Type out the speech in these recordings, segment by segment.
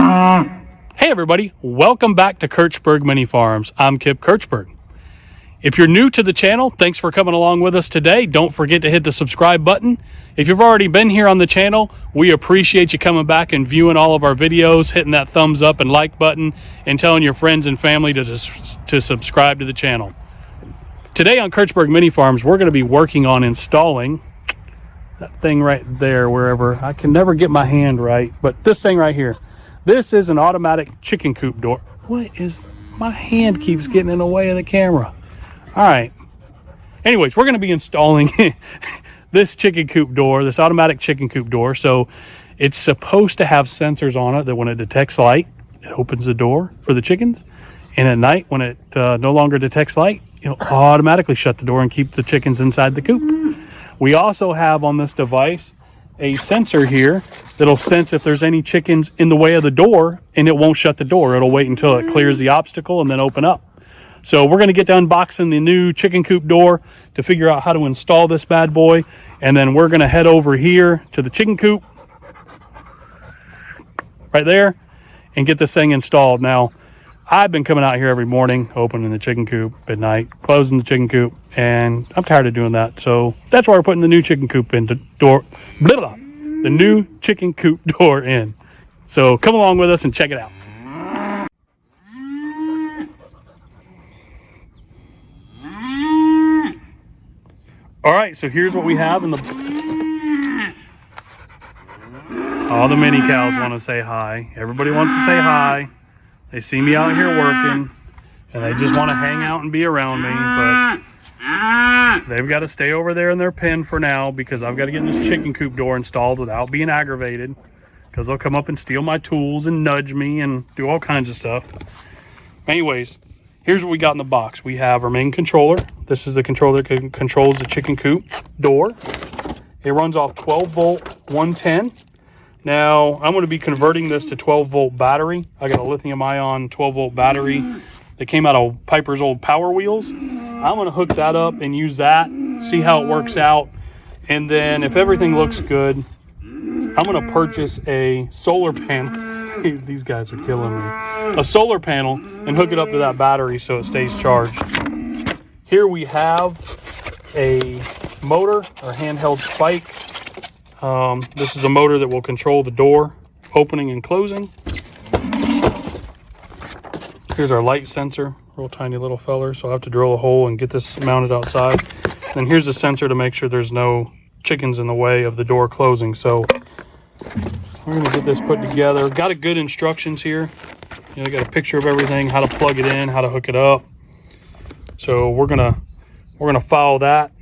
Hey everybody, welcome back to Kirchberg Mini Farms. I'm Kip Kirchberg. If you're new to the channel, thanks for coming along with us today. Don't forget to hit the subscribe button. If you've already been here on the channel, we appreciate you coming back and viewing all of our videos, hitting that thumbs up and like button, and telling your friends and family to subscribe to the channel. Today on Kirchberg Mini Farms, we're going to be working on installing that thing right there, wherever. I can never get my hand right, but this thing right here. This is an automatic chicken coop door. My hand keeps getting in the way of the camera. All right. Anyways, we're going to be installing this chicken coop door, this automatic chicken coop door. So it's supposed to have sensors on it that when it detects light, it opens the door for the chickens. And at night, when it no longer detects light, it'll automatically shut the door and keep the chickens inside the coop. We also have on this device a sensor here that'll sense if there's any chickens in the way of the door, and it won't shut the door. It'll wait until it clears the obstacle and then open up. So we're going to get to unboxing the new chicken coop door to figure out how to install this bad boy. And then we're going to head over here to the chicken coop right there and get this thing installed. Now, I've been coming out here every morning, opening the chicken coop at night, closing the chicken coop, and I'm tired of doing that. So that's why we're putting the new chicken coop in the new chicken coop door in. So come along with us and check it out. All right, so here's what we have in the... All the mini cows want to say hi. Everybody wants to say hi. They see me out here working, and they just want to hang out and be around me, but they've got to stay over there in their pen for now because I've got to get this chicken coop door installed without being aggravated, because they'll come up and steal my tools and nudge me and do all kinds of stuff. Anyways, here's what we got in the box. We have our main controller. This is the controller that controls the chicken coop door. It runs off 12-volt 110. Now, I'm going to be converting this to 12-volt battery. I got a lithium-ion 12-volt battery that came out of Piper's old Power Wheels. I'm going to hook that up and use that, see how it works out. And then if everything looks good, I'm going to purchase a solar panel. These guys are killing me. A solar panel and hook it up to that battery so it stays charged. Here we have a motor, or handheld spike. This is a motor that will control the door opening and closing. Here's our light sensor, real tiny little feller, so I have to drill a hole and get this mounted outside. And here's a sensor to make sure there's no chickens in the way of the door closing. So we're going to get this put together. Got a good instructions here. You know, got a picture of everything, how to plug it in, how to hook it up. So we're gonna follow that.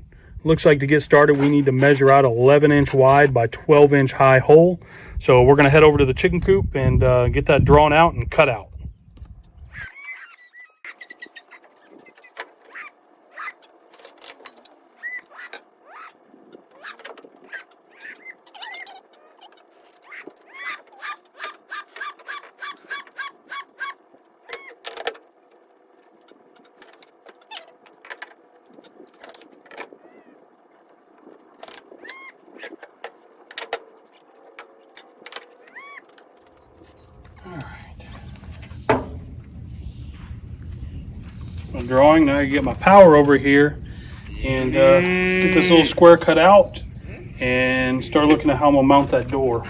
Looks like to get started, we need to measure out 11-inch wide by 12-inch high hole. So we're going to head over to the chicken coop and get that drawn out and cut out. Drawing. Now I get my power over here and get this little square cut out and start looking at how I'm gonna mount that door.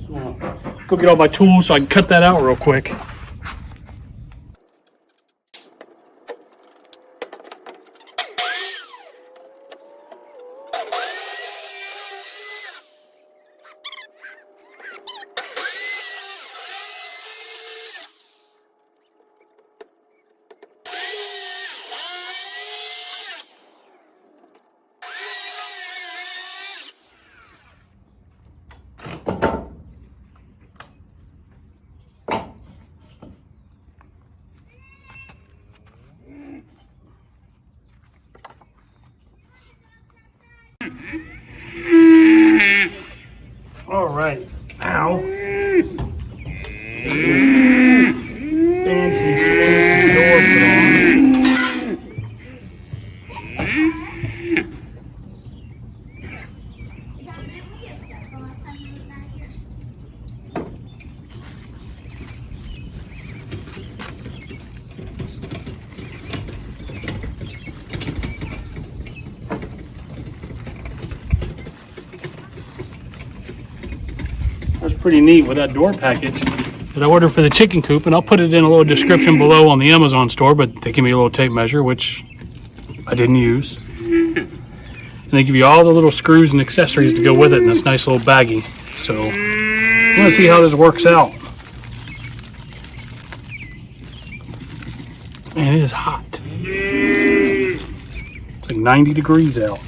So, go get all my tools so I can cut that out real quick. All right. Ow. Fancy swings door put on. That's pretty neat with that door package that I ordered for the chicken coop, and I'll put it in a little description below on the Amazon store, but they give me a little tape measure, which I didn't use. And they give you all the little screws and accessories to go with it in this nice little baggie. So I'm gonna see how this works out. Man, it is hot. It's like 90 degrees out.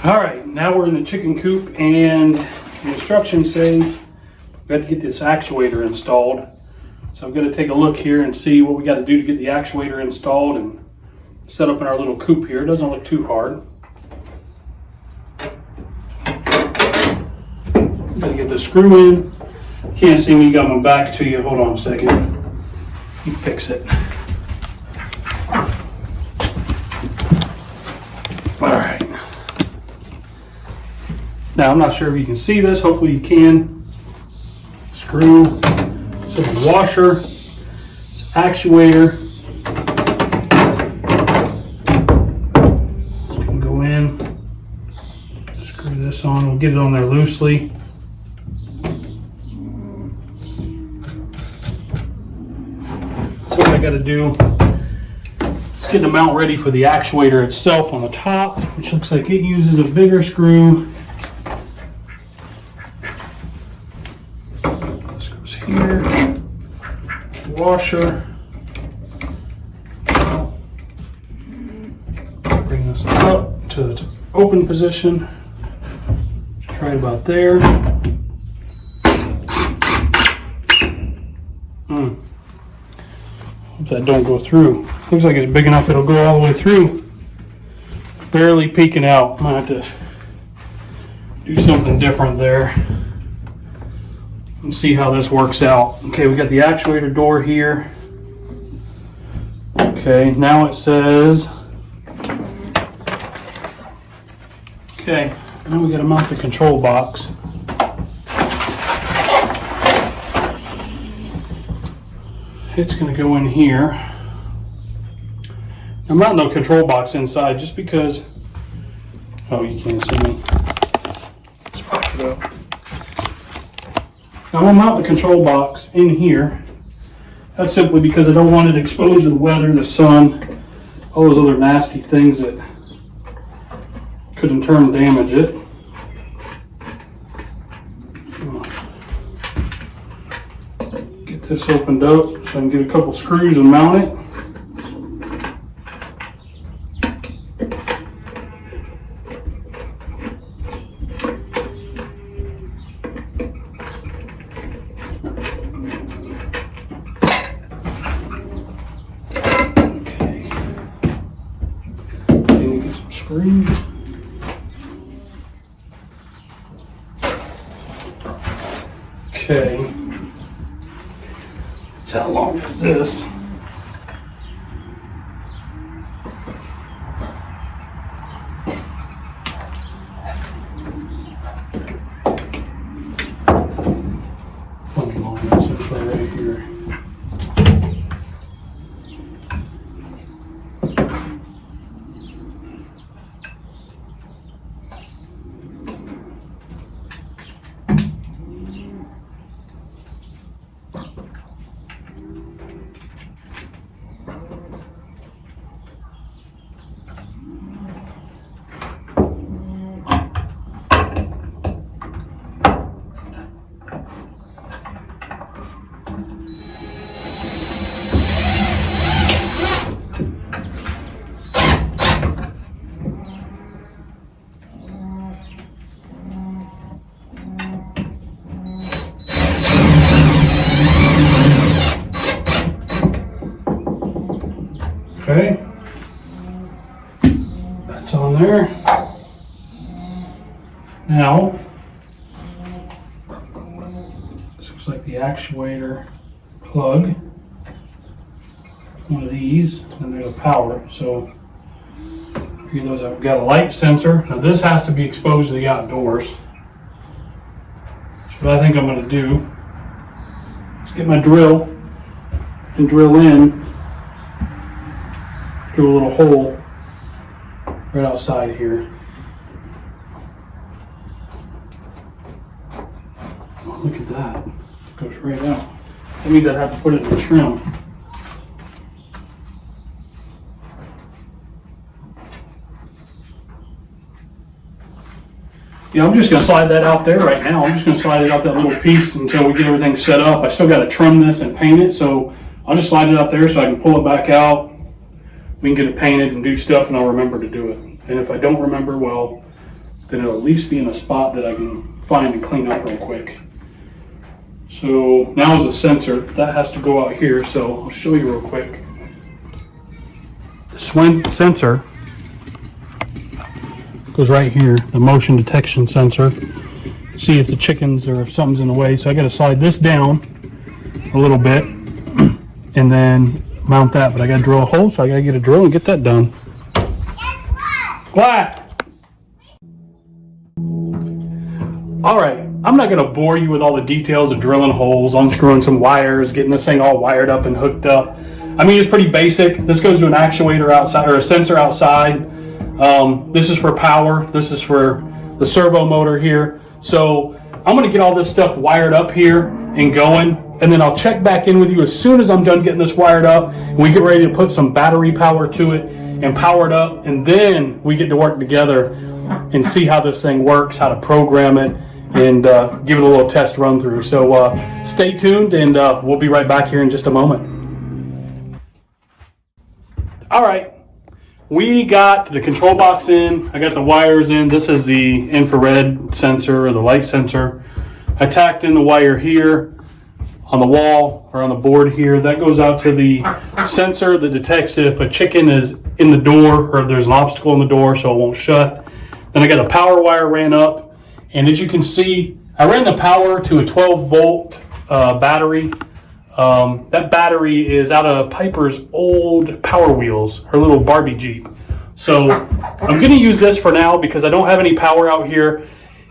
All right, now we're in the chicken coop, and the instructions say we have to get this actuator installed. So I'm going to take a look here and see what we got to do to get the actuator installed and set up in our little coop here. It doesn't look too hard. I'm going to get the screw in. Can't see me, got my back to you. Hold on a second. You fix it. All right. Now, I'm not sure if you can see this. Hopefully you can. Screw. So the washer. It's actuator. It's going to go in. Screw this on. We'll get it on there loosely. So what I got to do is get the mount ready for the actuator itself on the top, which looks like it uses a bigger screw. Here, washer, bring this up to its open position, just right about there. Hope that don't go through. Looks like it's big enough it'll go all the way through. Barely peeking out. I might have to do something different there. And see how this works out. Okay, we got the actuator door here. Okay, now it says, okay, now we got to mount the control box. It's going to go in here. I'm mounting the control box inside just because, oh, you can't see me. Let's back it up. Now, I'm going to mount the control box in here. That's simply because I don't want it exposed to the weather, the sun, all those other nasty things that could in turn damage it. Get this opened up so I can get a couple screws and mount it. Okay, How long is this? Plenty long, so it's right here. Okay, that's on there. Now, this looks like the actuator plug. One of these, and there's a power. So, here those, I've got a light sensor. Now this has to be exposed to the outdoors. So what I think I'm going to do is get my drill and drill in. Drill a little hole right outside here. Oh, look at that. It goes right out. That means I'd have to put it in the trim. Yeah, I'm just going to slide that out there right now. I'm just going to slide it out that little piece until we get everything set up. I still got to trim this and paint it, so I'll just slide it out there so I can pull it back out. We can get it painted and do stuff, and I'll remember to do it. And if I don't remember, well, then it'll at least be in a spot that I can find and clean up real quick. So now is a sensor. That has to go out here, so I'll show you real quick. The sensor goes right here, the motion detection sensor. See if the chickens or if something's in the way. So I got to slide this down a little bit and then mount that, but I got to drill a hole, so I got to get a drill and get that done. What? All right, I'm not going to bore you with all the details of drilling holes, unscrewing some wires, getting this thing all wired up and hooked up. I mean, it's pretty basic. This goes to an actuator outside, or a sensor outside. This is for power. This is for the servo motor here. So I'm going to get all this stuff wired up here and going, and then I'll check back in with you as soon as I'm done getting this wired up, and we get ready to put some battery power to it and power it up, and then we get to work together and see how this thing works, how to program it, and give it a little test run through. So stay tuned, and we'll be right back here in just a moment. All right, we got the control box in. I got the wires in. This is the infrared sensor or the light sensor. I tacked in the wire here on the wall or on the board here. That goes out to the sensor that detects if a chicken is in the door or if there's an obstacle in the door so it won't shut. Then I got a power wire ran up, and as you can see, I ran the power to a 12-volt battery. That battery is out of Piper's old Power Wheels, her little Barbie Jeep. So I'm going to use this for now because I don't have any power out here.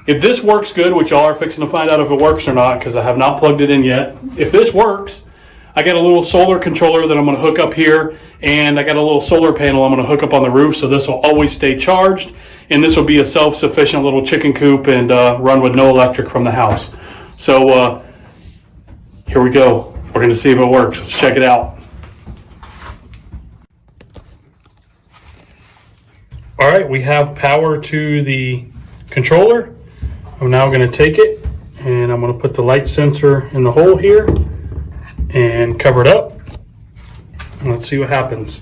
If this works good, which y'all are fixing to find out if it works or not because I have not plugged it in yet. If this works, I got a little solar controller that I'm going to hook up here, and I got a little solar panel I'm going to hook up on the roof, so this will always stay charged, and this will be a self-sufficient little chicken coop and run with no electric from the house. So here we go. We're going to see if it works. Let's check it out. All right, we have power to the controller. I'm now going to take it and I'm going to put the light sensor in the hole here and cover it up. And let's see what happens.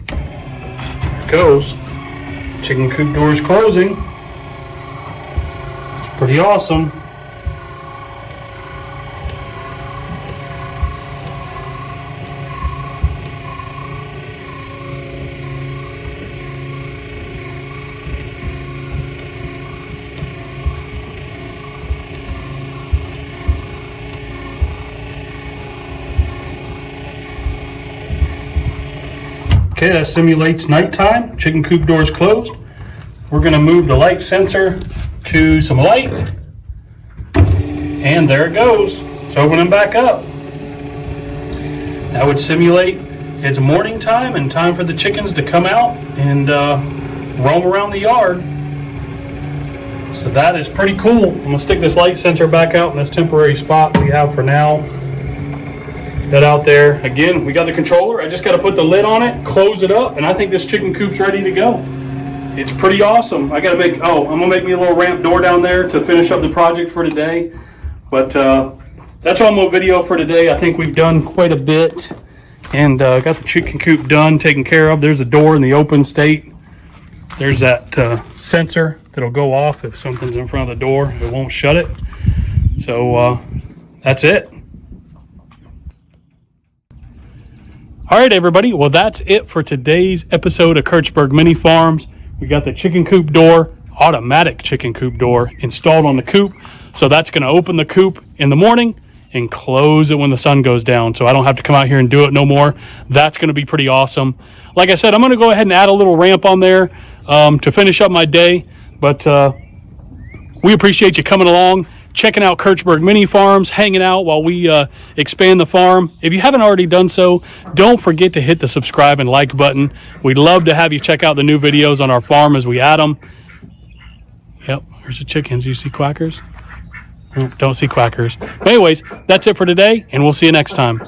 There it goes. Chicken coop door is closing. It's pretty awesome. Okay, that simulates nighttime. Chicken coop door is closed. We're going to move the light sensor to some light. And there it goes. It's opening back up. That would simulate it's morning time and time for the chickens to come out and roam around the yard. So that is pretty cool. I'm going to stick this light sensor back out in this temporary spot we have for now. That out there. Again, we got the controller. I just got to put the lid on it, close it up, and I think this chicken coop's ready to go. It's pretty awesome. I got to make, I'm going to make me a little ramp door down there to finish up the project for today. But that's all my video for today. I think we've done quite a bit and got the chicken coop done, taken care of. There's a door in the open state. There's that sensor that'll go off if something's in front of the door. It won't shut it. So that's it. All right, everybody. Well, that's it for today's episode of Kirchberg Mini Farms. We got the chicken coop door, automatic chicken coop door installed on the coop. So that's going to open the coop in the morning and close it when the sun goes down. So I don't have to come out here and do it no more. That's going to be pretty awesome. Like I said, I'm going to go ahead and add a little ramp on there to finish up my day. But we appreciate you coming along, checking out Kirchberg Mini Farms, hanging out while we expand the farm. If you haven't already done so, don't forget to hit the subscribe and like button. We'd love to have you check out the new videos on our farm as we add them. Yep, there's the chickens. You see quackers? Don't see quackers. But anyways, that's it for today, and we'll see you next time.